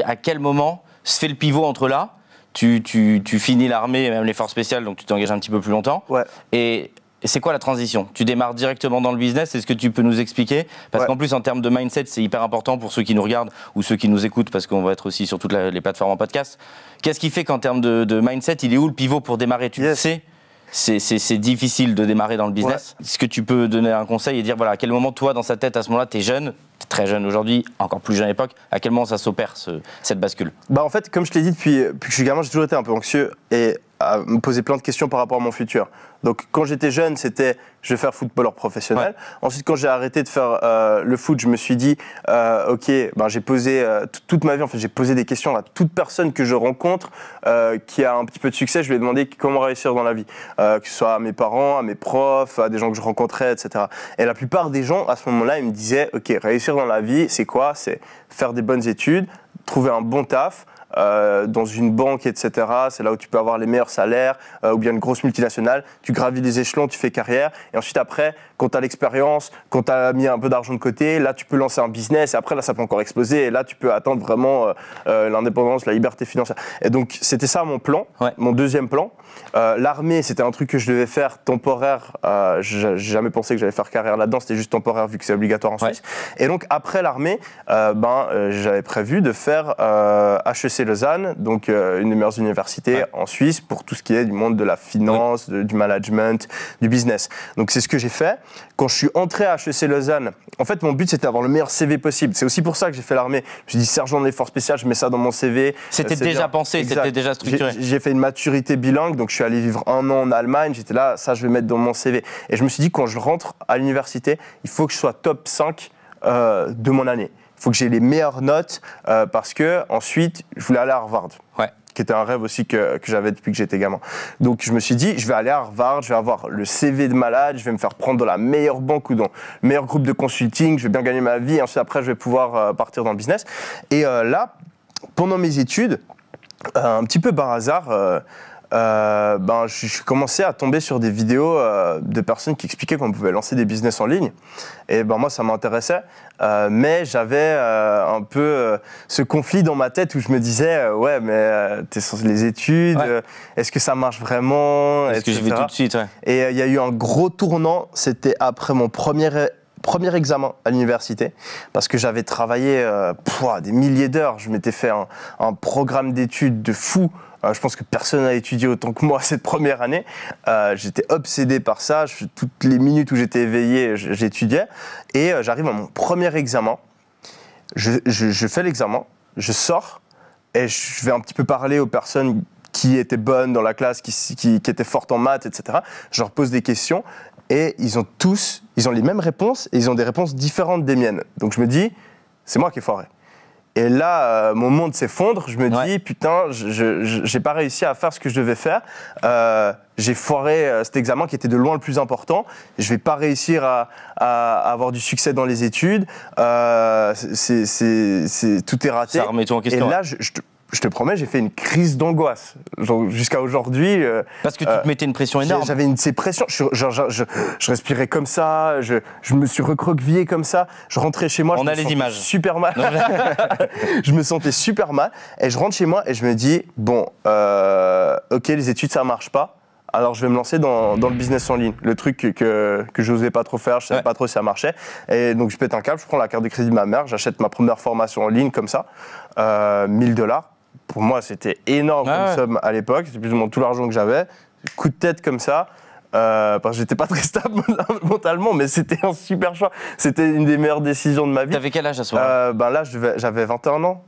À quel moment se fait le pivot entre là, tu finis l'armée et même les forces spéciales, donc tu t'engages un petit peu plus longtemps. Ouais. Et c'est quoi la transition? Tu démarres directement dans le business, est-ce que tu peux nous expliquer? Parce qu'en plus, en termes de mindset, c'est hyper important pour ceux qui nous regardent ou ceux qui nous écoutent, parce qu'on va être aussi sur toutes les plateformes en podcast. Qu'est-ce qui fait qu'en termes de mindset, il est où le pivot pour démarrer? Tu le sais, c'est difficile de démarrer dans le business. Est-ce que tu peux donner un conseil et dire, voilà, à quel moment, toi, dans sa tête, à ce moment-là, tu es jeune, tu es très jeune aujourd'hui, encore plus jeune à l'époque, à quel moment ça s'opère, cette bascule? Bah en fait, comme je te l'ai dit, depuis que je suis gamin, j'ai toujours été un peu anxieux et à me poser plein de questions par rapport à mon futur. Donc quand j'étais jeune, c'était je vais faire footballeur professionnel. Ouais. Ensuite, quand j'ai arrêté de faire le foot, je me suis dit ok, ben, j'ai posé toute ma vie, en fait, j'ai posé des questions à toute personne que je rencontre qui a un petit peu de succès. Je lui ai demandé comment réussir dans la vie, que ce soit à mes parents, à mes profs, à des gens que je rencontrais, etc. Et la plupart des gens à ce moment-là, ils me disaient ok, réussir dans la vie, c'est quoi? C'est faire des bonnes études, trouver un bon taf. Dans une banque, etc. C'est là où tu peux avoir les meilleurs salaires, ou bien une grosse multinationale. Tu gravis les échelons, tu fais carrière. Et ensuite, après, quand tu as l'expérience, quand tu as mis un peu d'argent de côté, là, tu peux lancer un business. Et après, là, ça peut encore exploser. Et là, tu peux atteindre vraiment l'indépendance, la liberté financière. Et donc, c'était ça mon plan, mon deuxième plan. L'armée, c'était un truc que je devais faire temporaire. J'ai jamais pensé que j'allais faire carrière là-dedans. C'était juste temporaire vu que c'est obligatoire en Suisse. Et donc, après l'armée, j'avais prévu de faire HEC Lausanne, donc une des meilleures universités en Suisse pour tout ce qui est du monde de la finance, du management, du business. Donc c'est ce que j'ai fait. Quand je suis entré à HEC Lausanne, en fait mon but c'était d'avoir le meilleur CV possible. C'est aussi pour ça que j'ai fait l'armée. Je me suis dit sergent des forces spéciales, je mets ça dans mon CV. C'était déjà pensé, c'était déjà structuré. J'ai fait une maturité bilingue, donc je suis allé vivre 1 an en Allemagne. J'étais là, ça je vais mettre dans mon CV. Et je me suis dit quand je rentre à l'université, il faut que je sois top 5 de mon année. Il faut que j'ai les meilleures notes parce que ensuite je voulais aller à Harvard, qui était un rêve aussi que j'avais depuis que j'étais gamin. Donc je me suis dit je vais aller à Harvard, je vais avoir le CV de malade, je vais me faire prendre dans la meilleure banque ou dans le meilleur groupe de consulting, je vais bien gagner ma vie, et ensuite après je vais pouvoir partir dans le business. Et là, pendant mes études, un petit peu par hasard, je commençais à tomber sur des vidéos de personnes qui expliquaient qu'on pouvait lancer des business en ligne. Et moi, ça m'intéressait. Mais j'avais un peu ce conflit dans ma tête où je me disais ouais, mais t'es sur les études, est-ce que ça marche vraiment? Est-ce que je vais tout de suite? Et il y a eu un gros tournant, c'était après mon premier examen à l'université, parce que j'avais travaillé des milliers d'heures. Je m'étais fait un programme d'études de fou. Je pense que personne n'a étudié autant que moi cette première année. J'étais obsédé par ça. Toutes les minutes où j'étais éveillé, j'étudiais. Et j'arrive à mon premier examen. Je fais l'examen, je sors et je vais un petit peu parler aux personnes qui étaient bonnes dans la classe, qui étaient fortes en maths, etc. Je leur pose des questions et ils ont les mêmes réponses et ils ont des réponses différentes des miennes. Donc je me dis, c'est moi qui ai foiré. Et là, mon monde s'effondre. Je me dis, putain, j'ai pas réussi à faire ce que je devais faire. J'ai foiré cet examen qui était de loin le plus important. Je vais pas réussir à avoir du succès dans les études. Tout est raté. Ça remet tout en question. Et là, je te promets, j'ai fait une crise d'angoisse. Jusqu'à aujourd'hui. Parce que tu te mettais une pression énorme. J'avais ces pressions. Je respirais comme ça. Je me suis recroquevillé comme ça. Je rentrais chez moi. On a les images. Super mal. Je me sentais super mal. Et je rentre chez moi et je me dis bon, ok, les études ça marche pas. Alors je vais me lancer dans le business en ligne, le truc que j'osais pas trop faire, je savais pas trop si ça marchait. Et donc je pète un câble, je prends la carte de crédit de ma mère, j'achète ma première formation en ligne comme ça, $1000. Pour moi c'était énorme comme somme à l'époque, c'était plus ou moins tout l'argent que j'avais. Coup de tête comme ça, parce que j'étais pas très stable mentalement, mais c'était un super choix. C'était une des meilleures décisions de ma vie. T'avais quel âge à ce moment-là? Là j'avais 21 ans.